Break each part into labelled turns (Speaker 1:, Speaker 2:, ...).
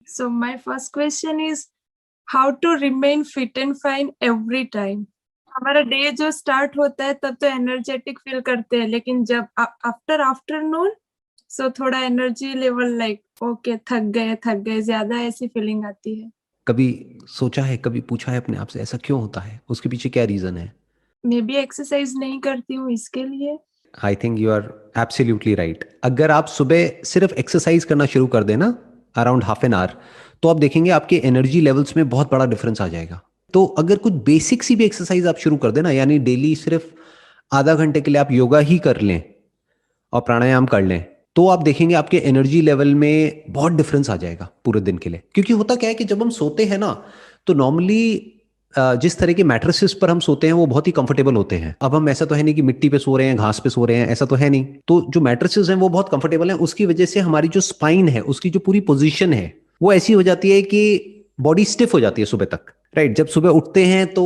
Speaker 1: So my first question is how to remain fit and fine every time. हमारा day जो start होता है तब तो एनर्जेटिक फील करते हैं, लेकिन जब आफ्टर आफ्टरनून सो थोड़ा एनर्जी लेवल लाइक ओके थक गए ज्यादा ऐसी फीलिंग आती है.
Speaker 2: कभी सोचा है, कभी पूछा है अपने आप से ऐसा क्यों होता है, उसके पीछे क्या रीजन है?
Speaker 1: मे बी एक्सरसाइज नहीं करती हूँ इसके लिए.
Speaker 2: I think you are absolutely right. अगर आप सुबह सिर्फ एक्सरसाइज करना शुरू कर देना अराउंड हाफ एन आवर, तो आप देखेंगे आपके एनर्जी लेवल्स में बहुत बड़ा डिफरेंस आ जाएगा। तो अगर कुछ बेसिक सी भी एक्सरसाइज आप शुरू कर देना, यानी डेली सिर्फ आधा घंटे के लिए आप योगा ही कर लें और प्राणायाम कर लें, तो आप देखेंगे आपके एनर्जी लेवल में बहुत डिफरेंस आ जाएगा पूरे दिन के लिए। क्योंकि होता क्या है कि जब हम सोते हैं ना, तो नॉर्मली जिस तरह के मैट्रेसेस पर हम सोते हैं वो बहुत ही कंफर्टेबल होते हैं। अब हम ऐसा तो है नहीं कि मिट्टी पे सो रहे हैं, घास पे सो रहे हैं, ऐसा तो है नहीं। तो जो मैट्रेसेस हैं वो बहुत कंफर्टेबल हैं, उसकी वजह से हमारी जो स्पाइन है, उसकी जो पूरी पोजीशन है वो ऐसी हो जाती है कि बॉडी स्टिफ हो जाती है सुबह तक। राइट, जब सुबह उठते हैं तो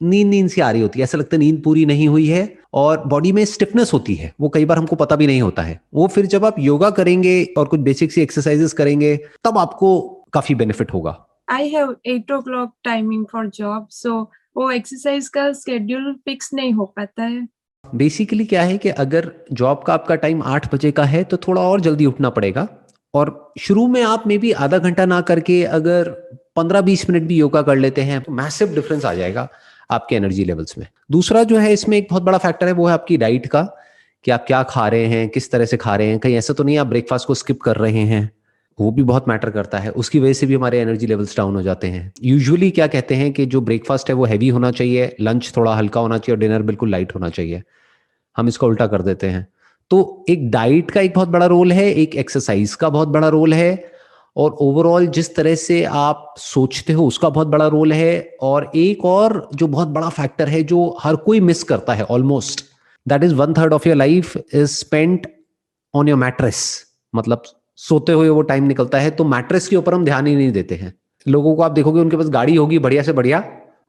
Speaker 2: नींद नींद सी आ रही होती है, ऐसा लगता है नींद पूरी नहीं हुई है और बॉडी में स्टिफनेस होती है, वो कई बार हमको पता भी नहीं होता है। वो फिर जब आप योगा करेंगे और कुछ बेसिक सी एक्सरसाइजेस करेंगे तब आपको काफी बेनिफिट होगा।
Speaker 1: I have 8 o'clock timing for job, so वो एक्सरसाइज का शेड्यूल फिक्स नहीं हो पाता है.
Speaker 2: बेसिकली क्या है कि अगर जॉब का आपका टाइम 8 बजे का है तो थोड़ा और जल्दी उठना पड़ेगा, और शुरू में आप मे बी आधा घंटा ना करके अगर 15-20 मिनट भी योगा कर लेते हैं तो मैसिव डिफरेंस आ जाएगा आपके एनर्जी लेवल्स में। दूसरा जो है इसमें एक बहुत बड़ा फैक्टर है वो है आपकी डाइट का, कि आप क्या खा रहे हैं, किस तरह से खा रहे हैं। कहीं ऐसा तो नहीं आप ब्रेकफास्ट को स्किप कर रहे हैं, वो भी बहुत मैटर करता है। उसकी वजह से भी हमारे एनर्जी लेवल्स डाउन हो जाते हैं। यूजुअली क्या कहते हैं कि जो ब्रेकफास्ट है वो हैवी होना चाहिए, लंच थोड़ा हल्का होना चाहिए और डिनर बिल्कुल लाइट होना चाहिए। हम इसका उल्टा कर देते हैं। तो एक डाइट का एक बहुत बड़ा रोल है, एक एक्सरसाइज का बहुत बड़ा रोल है, और ओवरऑल जिस तरह से आप सोचते हो उसका बहुत बड़ा रोल है। और एक और जो बहुत बड़ा फैक्टर है जो हर कोई मिस करता है almost, that is 1/3 of your life is spent on your mattress. मतलब सोते हुए वो टाइम निकलता है तो मैट्रेस के ऊपर हम ध्यान ही नहीं देते हैं। लोगों को आप देखोगे उनके पास गाड़ी होगी बढ़िया से बढ़िया,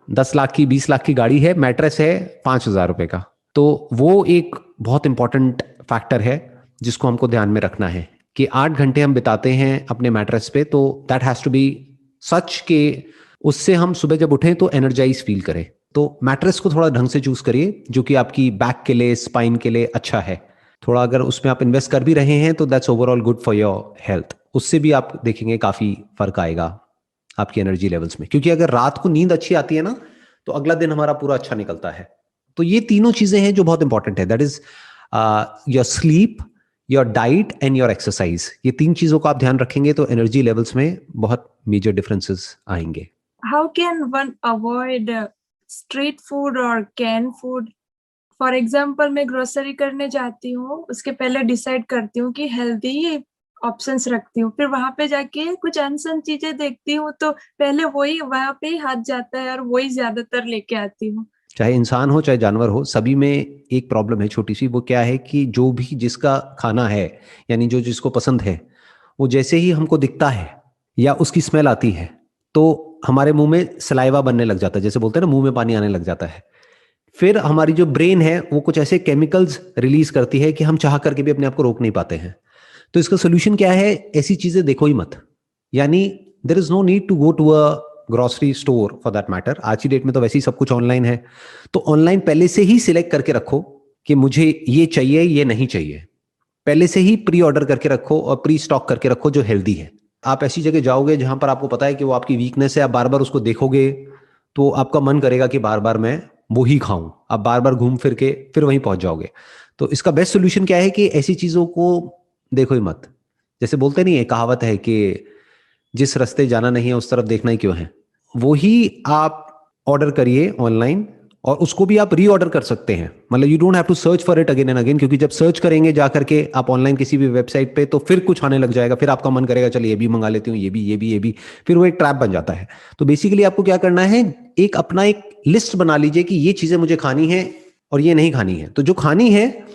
Speaker 2: 10 लाख की 20 लाख की गाड़ी है, मैट्रेस है 5,000 रुपए का। तो वो एक बहुत इंपॉर्टेंट फैक्टर है जिसको हमको ध्यान में रखना है कि 8 घंटे हम बिताते हैं अपने मैट्रेस पे, तो दैट हैज टू बी सच के उससे हम सुबह जब उठें तो एनर्जाइज फील करें। तो मैट्रेस को थोड़ा ढंग से चूज करिए जो कि आपकी बैक के लिए, स्पाइन के लिए अच्छा है। थोड़ा अगर उसमें आप इन्वेस्ट कर भी रहे हैं तो that's overall good for your health. उससे भी आप देखेंगे काफी फर्क आएगा आपकी एनर्जी लेवल्स में। क्योंकि अगर रात को नींद अच्छी आती है ना तो अगला दिन हमारा पूरा अच्छा निकलता है। तो ये तीनों चीजें हैं जो बहुत इंपॉर्टेंट है, that is your sleep, your diet and your exercise. ये 3 चीजों का आप ध्यान रखेंगे तो एनर्जी लेवल्स में बहुत मेजर डिफरेंसेस आएंगे।
Speaker 1: How can one avoid street food or canned food? For example मैं ग्रोसरी करने जाती हूँ, उसके पहले डिसाइड करती हूँ कि हेल्दी ऑप्शंस रखती हूँ, फिर वहां पे जाके कुछ अनसन चीजें देखती हूँ तो पहले वही वहां पे ही हाथ जाता है और वही ज्यादातर लेके आती हूँ.
Speaker 2: चाहे इंसान हो चाहे जानवर हो, सभी में एक प्रॉब्लम है छोटी सी। वो क्या है कि जो भी जिसका खाना है, यानी जो जिसको पसंद है, वो जैसे ही हमको दिखता है या उसकी स्मेल आती है तो हमारे मुंह में सलाइवा बनने लग जाता है, जैसे बोलते हैं ना, मुंह में पानी आने लग जाता है। फिर हमारी जो ब्रेन है वो कुछ ऐसे केमिकल्स रिलीज करती है कि हम चाह करके भी अपने आप को रोक नहीं पाते हैं। तो इसका सोल्यूशन क्या है? ऐसी चीजें देखो ही मत। यानी there is no need to go to a grocery store for that matter. आज की डेट में तो वैसे ही सब कुछ ऑनलाइन है। तो ऑनलाइन पहले से ही सिलेक्ट करके रखो कि मुझे ये चाहिए, ये नहीं चाहिए। पहले से ही प्री ऑर्डर करके रखो और प्री स्टॉक करके रखो जो हेल्दी है। आप ऐसी जगह जाओगे जहां पर आपको पता है कि वो आपकी वीकनेस है, आप बार बार उसको देखोगे तो आपका मन करेगा कि बार बार मैं वो ही खाऊं। आप बार बार घूम फिर के फिर वहीं पहुंच जाओगे। तो इसका बेस्ट सोल्यूशन क्या है कि ऐसी चीजों को देखो ही मत। जैसे बोलते नहीं है, कहावत है कि जिस रास्ते जाना नहीं है उस तरफ देखना ही क्यों है। वो ही आप ऑर्डर करिए ऑनलाइन, और उसको भी आप रीऑर्डर कर सकते हैं। मतलब you don't have to search for it again and again, क्योंकि जब सर्च करेंगे जा करके आप ऑनलाइन किसी भी वेबसाइट पे तो फिर कुछ आने लग जाएगा, फिर आपका मन करेगा चलिए ये भी मंगा लेती हूँ, ये भी ये भी ये भी, फिर वो एक ट्रैप बन जाता है। तो बेसिकली आपको क्या करना है, एक अपना एक लिस्ट बना लीजिए कि ये चीजें मुझे खानी है और ये नहीं खानी है। तो जो खानी है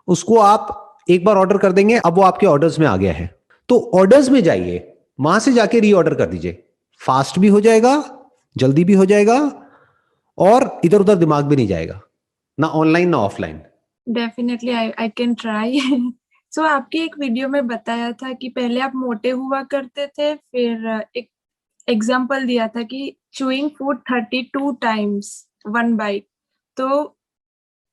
Speaker 2: उसको आप एक बार ऑर्डर कर देंगे, अब वो आपके ऑर्डर्स में आ गया है। तो ऑर्डर्स में जाइए, वहां से जाके रीऑर्डर कर दीजिए। फास्ट भी हो जाएगा, जल्दी भी हो जाएगा, और इधर उधर दिमाग भी नहीं जाएगा, ना ऑनलाइन ना offline.
Speaker 1: Definitely I can try. So आपकी एक वीडियो में बताया था कि पहले आप मोटे हुआ करते थे, फिर एक एग्जाम्पल दिया था कि chewing food 32 times one byte, तो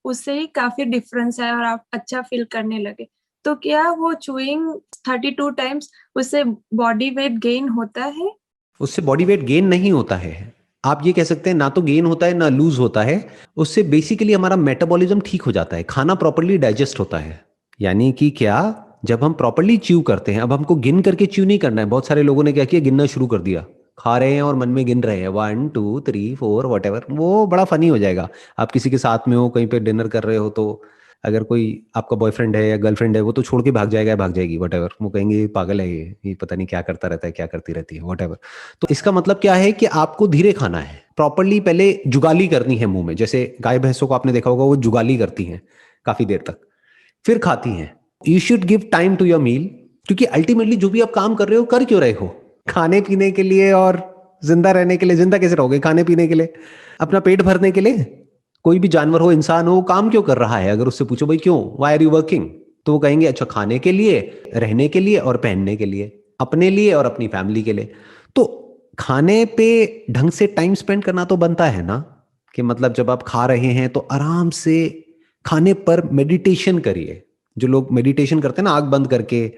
Speaker 1: उससे ही काफी डिफरेंस है और आप अच्छा फील करने लगे। तो क्या वो चूइंग 32 टाइम्स उससे बॉडी वेट गेन होता है?
Speaker 2: उससे बॉडी वेट गेन नहीं होता है। आप ये कह सकते हैं ना तो गेन होता है ना लूज होता है। उससे बेसिकली हमारा मेटाबॉलिज्म ठीक हो जाता है, खाना प्रॉपरली डाइजेस्ट होता है। यानी कि क्या, जब हम प्रॉपरली च्यू करते हैं, अब हमको गिन करके च्यू नहीं करना है। बहुत सारे लोगों ने क्या किया, गिनना शुरू कर दिया, खा रहे हैं और मन में गिन रहे हैं 1 2 3 4 वट एवर। वो बड़ा फनी हो जाएगा। आप किसी के साथ में हो, कहीं पे डिनर कर रहे हो, तो अगर कोई आपका बॉयफ्रेंड है या गर्लफ्रेंड है, वो तो छोड़ के भाग जाएगा या भाग जाएगी वट एवर। वो कहेंगे ये पागल है, ये पता नहीं क्या करता रहता है, क्या करती रहती है, वट एवर। तो इसका मतलब क्या है कि आपको धीरे खाना है, प्रॉपरली पहले जुगाली करनी है मुंह में। जैसे गाय भैंसों को आपने देखा होगा, वो जुगाली करती हैं काफी देर तक, फिर खाती हैं। You should give time to your meal, क्योंकि अल्टीमेटली जो भी आप काम कर रहे हो, कर क्यों रहे हो? खाने पीने के लिए और जिंदा रहने के लिए। जिंदा कैसे रहोगे? खाने पीने के लिए, अपना पेट भरने के लिए। कोई भी जानवर हो, इंसान हो, काम क्यों कर रहा है? अगर उससे पूछो भाई क्यों, वाई आर यू वर्किंग, तो वो कहेंगे अच्छा खाने के लिए, रहने के लिए और पहनने के लिए, अपने लिए और अपनी फैमिली के लिए। तो खाने पे ढंग से टाइम स्पेंड करना तो बनता है ना, कि मतलब जब आप खा रहे हैं तो आराम से खाने पर मेडिटेशन करिए। जो लोग मेडिटेशन करते हैं ना, आंख बंद करके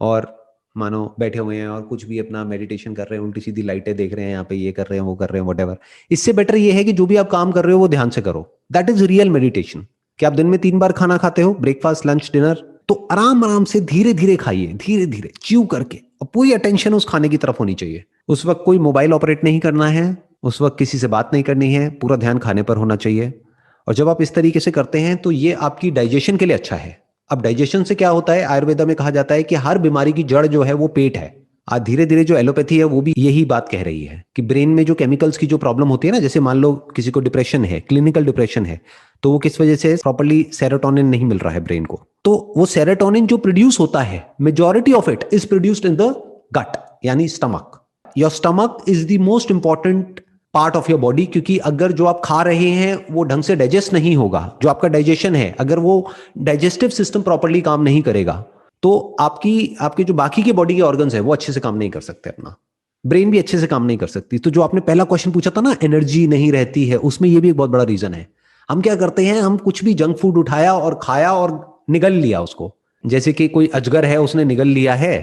Speaker 2: और मानो बैठे हुए हैं और कुछ भी अपना मेडिटेशन कर रहे हैं, उल्टी सीधी लाइटें देख रहे हैं, यहाँ पे ये कर रहे हैं, वो कर रहे हैं, व्हाटएवर। इससे बेटर ये है कि जो भी आप काम कर रहे हो वो ध्यान से करो। That is real meditation. कि आप दिन में 3 बार खाना खाते हो, ब्रेकफास्ट लंच डिनर, तो आराम आराम से धीरे धीरे खाइए, धीरे धीरे च्यू करके, और पूरी अटेंशन उस खाने की तरफ होनी चाहिए। उस वक्त कोई मोबाइल ऑपरेट नहीं करना है, उस वक्त किसी से बात नहीं करनी है, पूरा ध्यान खाने पर होना चाहिए। और जब आप इस तरीके से करते हैं तो ये आपकी डाइजेशन के लिए अच्छा है। अब डाइजेशन से क्या होता है, आयुर्वेदा में कहा जाता है कि हर बीमारी की जड़ जो है वो पेट है। आज धीरे धीरे जो एलोपैथी है वो भी यही बात कह रही है कि ब्रेन में जो केमिकल्स की जो प्रॉब्लम होती है ना, जैसे मान लो किसी को डिप्रेशन है, क्लिनिकल डिप्रेशन है, तो वो किस वजह से, प्रॉपर्ली सेरोटोनिन नहीं मिल रहा है ब्रेन को। तो वो सेरोटोनिन जो प्रोड्यूस होता है, majority of it is produced in the gut, यानी stomach. Your stomach is the most important part of your body, क्योंकि अगर जो आप खा रहे हैं वो ढंग से डाइजेस्ट नहीं होगा, जो आपका डाइजेशन है, अगर वो डाइजेस्टिव सिस्टम प्रॉपर्ली काम नहीं करेगा, तो आपकी जो बाकी के बॉडी के ऑर्गन्स है वो अच्छे से काम नहीं कर सकते, अपना ब्रेन भी अच्छे से काम नहीं कर सकती। तो जो आपने पहला क्वेश्चन पूछा था ना, एनर्जी नहीं रहती है, उसमें ये भी एक बहुत बड़ा रीजन है। हम क्या करते हैं, हम कुछ भी जंक फूड उठाया और खाया और निगल लिया उसको। जैसे कि कोई अजगर है, उसने निगल लिया है,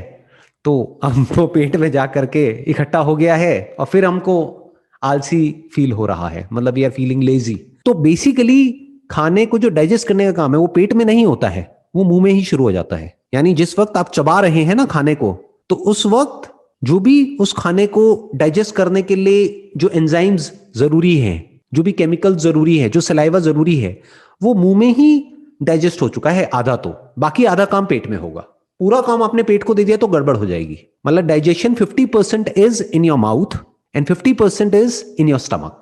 Speaker 2: तो हमको पेट में जा करके इकट्ठा हो गया है, और फिर हमको आलसी फील हो रहा है, मतलब वी आर फीलिंग लेजी। तो बेसिकली खाने को जो डाइजेस्ट करने का काम है वो पेट में नहीं होता है, वो मुंह में ही शुरू हो जाता है। यानी जिस वक्त आप चबा रहे हैं ना खाने को, तो उस वक्त जो भी उस खाने को डाइजेस्ट करने के लिए जो एंजाइम्स जरूरी हैं, जो भी केमिकल जरूरी है, जो सलाइवा जरूरी है, वो मुंह में ही डाइजेस्ट हो चुका है आधा। तो बाकी आधा काम पेट में होगा। पूरा काम आपने पेट को दे दिया तो गड़बड़ हो जाएगी। मतलब digestion 50% is in your mouth and 50% is in your stomach.